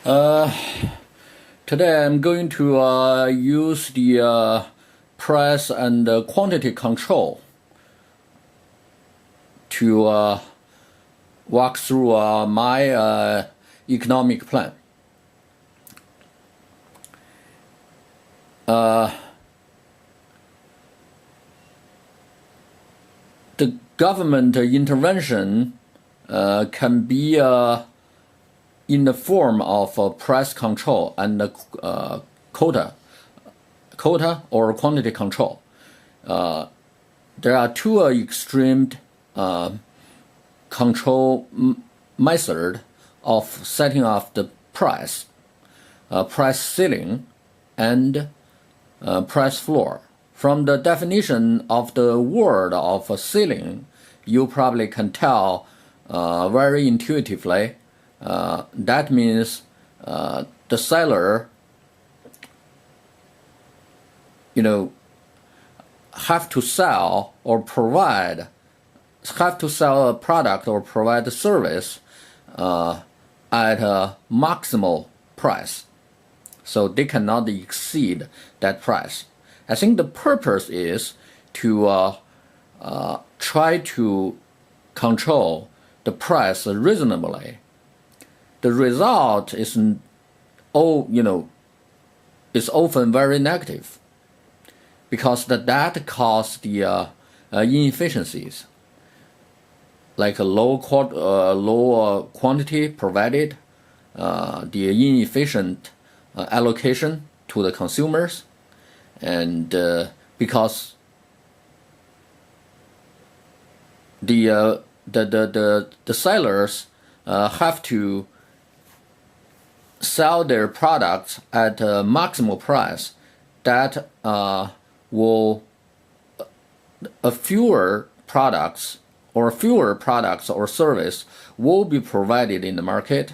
Uh, Today I'm going to use the price and quantity control to walk through my economic plan. The government intervention can be in the form of price control and quota or quantity control. There are two extreme control method of setting up the price ceiling and price floor. From the definition of the word of a ceiling, you probably can tell very intuitively. That means the seller, have to sell a product or provide a service at a maximal price, so they cannot exceed that price. I think the purpose is to try to control the price reasonably. The result is often very negative, because that causes the inefficiencies, like a low quantity provided, the inefficient allocation to the consumers, and because the sellers have to sell their products at a maximal price, that fewer products or service will be provided in the market,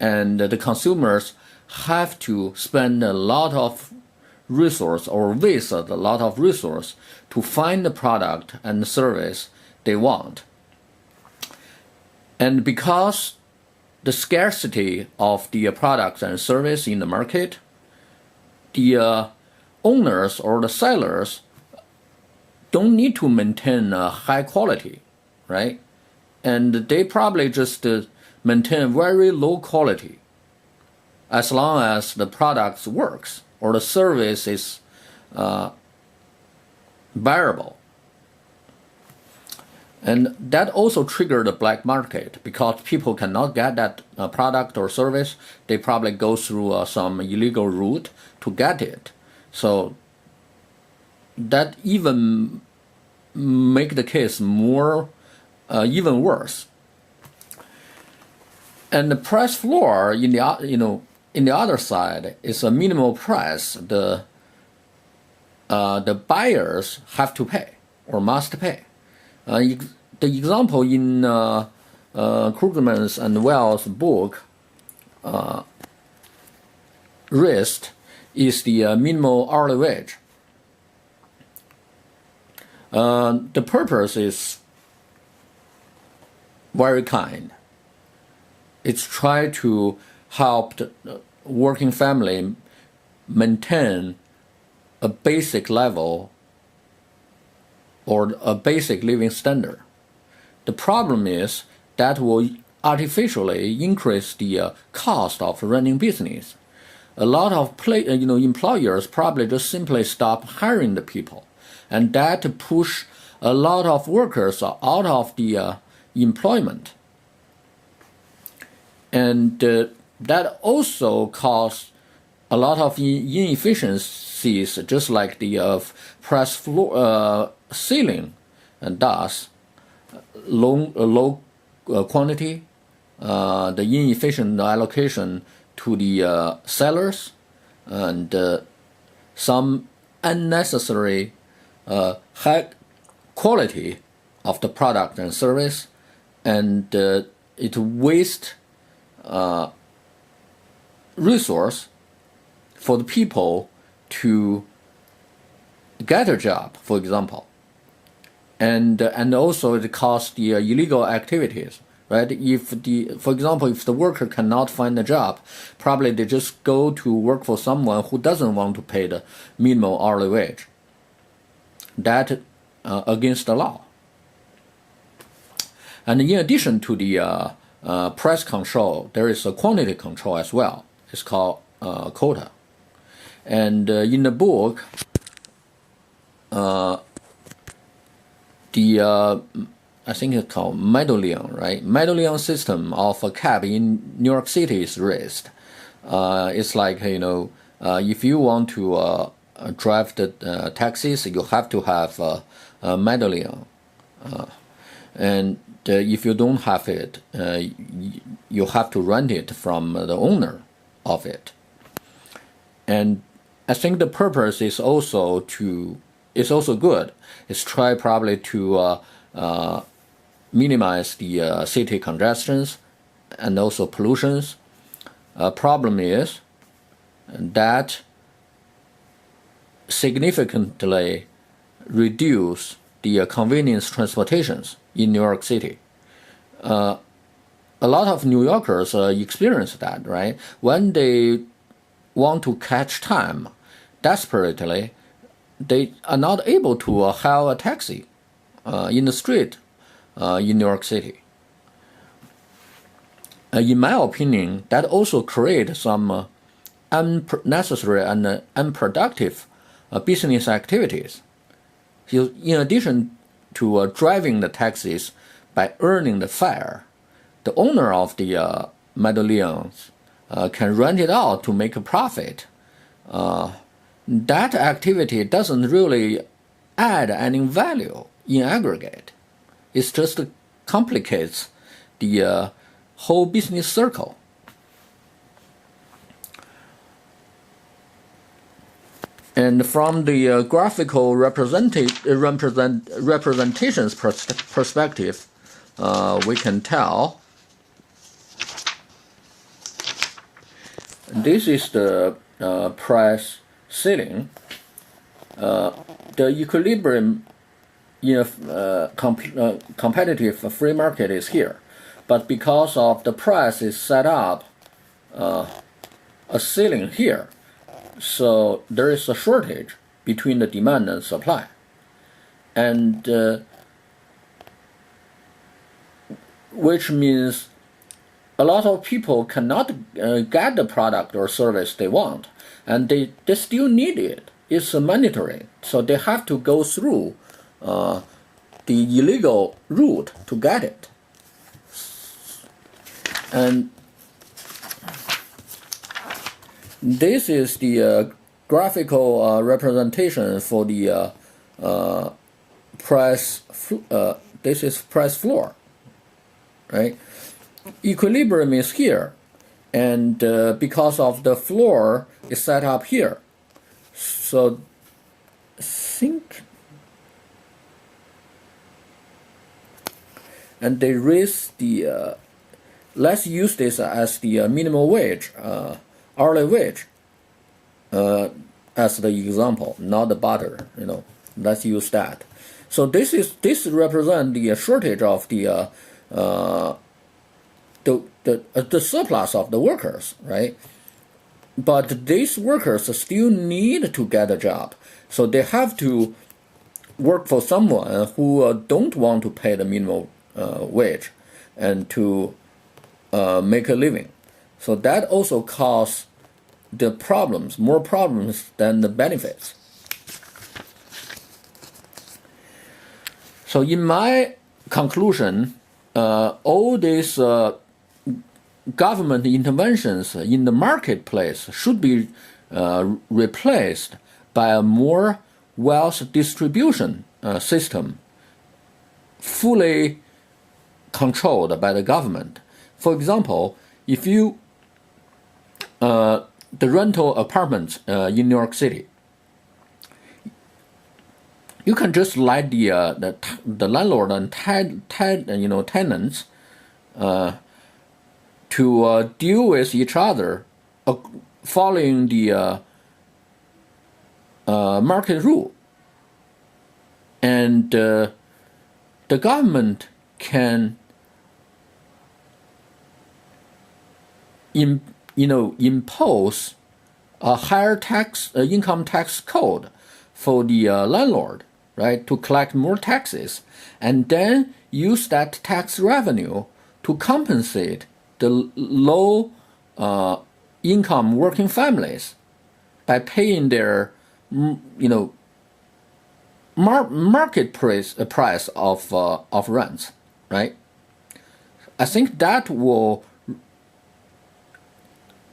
and the consumers have to spend a lot of resource or waste a lot of resource to find the product and the service they want. And because the scarcity of the products and service in the market, the owners or the sellers don't need to maintain a high quality, right? And they probably just maintain very low quality, as long as the product works or the service is viable. And that also triggered the black market, because people cannot get that product or service. They probably go through some illegal route to get it. So that even make the case more even worse. And the price floor in the other side is a minimal price the buyers have to pay or must pay. The example in Krugman's and Wells' book, RIST, is the minimal hourly wage. The purpose is very kind. It's try to help the working family maintain a basic level or a basic living standard. The problem is that will artificially increase the cost of running business. A lot of employers probably just simply stop hiring the people, and that push a lot of workers out of the employment. And that also cause a lot of inefficiencies, just like the price floor ceiling, and thus low quantity, the inefficient allocation to the sellers, and some unnecessary high quality of the product and service, and it wastes resource for the people to get a job, for example. And also it causes the illegal activities, right? For example, if the worker cannot find a job, probably they just go to work for someone who doesn't want to pay the minimum hourly wage. That against the law. And in addition to the price control, there is a quantity control as well. It's called quota. And in the book, I think it's called Medallion, right? Medallion system of a cab in New York City is raised. It's like, if you want to drive the taxis, you have to have a medallion. And if you don't have it, you have to rent it from the owner of it. And I think the purpose is also good. It's try probably to minimize the city congestions and also pollutions. Problem is that significantly reduce the convenience transportations in New York City. A lot of New Yorkers experience that, right? When they want to catch time desperately, they are not able to hail a taxi in the street in New York City. In my opinion, that also creates some unnecessary and unproductive business activities. In addition to driving the taxis by earning the fare, the owner of the medallions can rent it out to make a profit. That activity doesn't really add any value in aggregate. It just complicates the whole business circle. And from the graphical representations perspective, we can tell this is the price ceiling. The equilibrium in a competitive free market is here, but because of the price is set up a ceiling here, so there is a shortage between the demand and supply, and which means a lot of people cannot get the product or service they want, and they still need it. It's mandatory, so they have to go through the illegal route to get it. And this is the graphical representation for the price. This is price floor, right? Equilibrium is here, and because of the floor is set up here, so think, and they raise the. Let's use this as the minimum wage, hourly wage, as the example, not the butter. Let's use that. So this represents the shortage of the surplus of the workers, right? But these workers still need to get a job, so they have to work for someone who don't want to pay the minimum wage and to make a living. So that also causes the problems, more problems than the benefits. So in my conclusion, all these government interventions in the marketplace should be replaced by a more wealth distribution system, fully controlled by the government. For example, if you the rental apartments in New York City, you can just let the landlord and tenants to deal with each other following the market rule, and the government can impose a higher income tax code for the landlord, right, to collect more taxes, and then use that tax revenue to compensate the low income working families by paying their market price of rents, right? I think that will,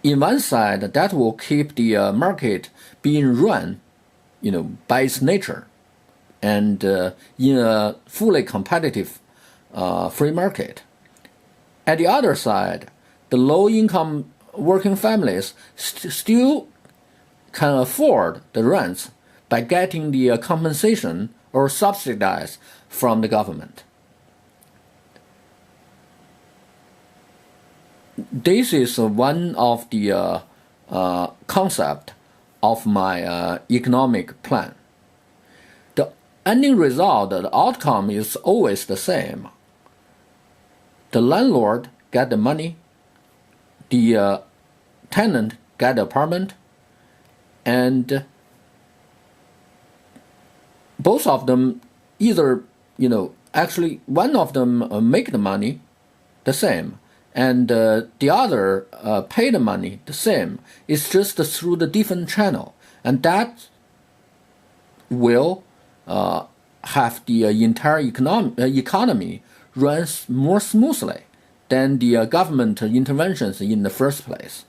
in one side, that will keep the market being run, by its nature, and in a fully competitive free market. At the other side, the low-income working families still can afford the rents by getting the compensation or subsidies from the government. This is one of the concept of my economic plan. The ending result, the outcome is always the same. The landlord get the money, the tenant get the apartment, and both of them either, actually one of them make the money the same, and the other pay the money the same. It's just through the different channel, and that will have the entire economy runs more smoothly than the government interventions in the first place.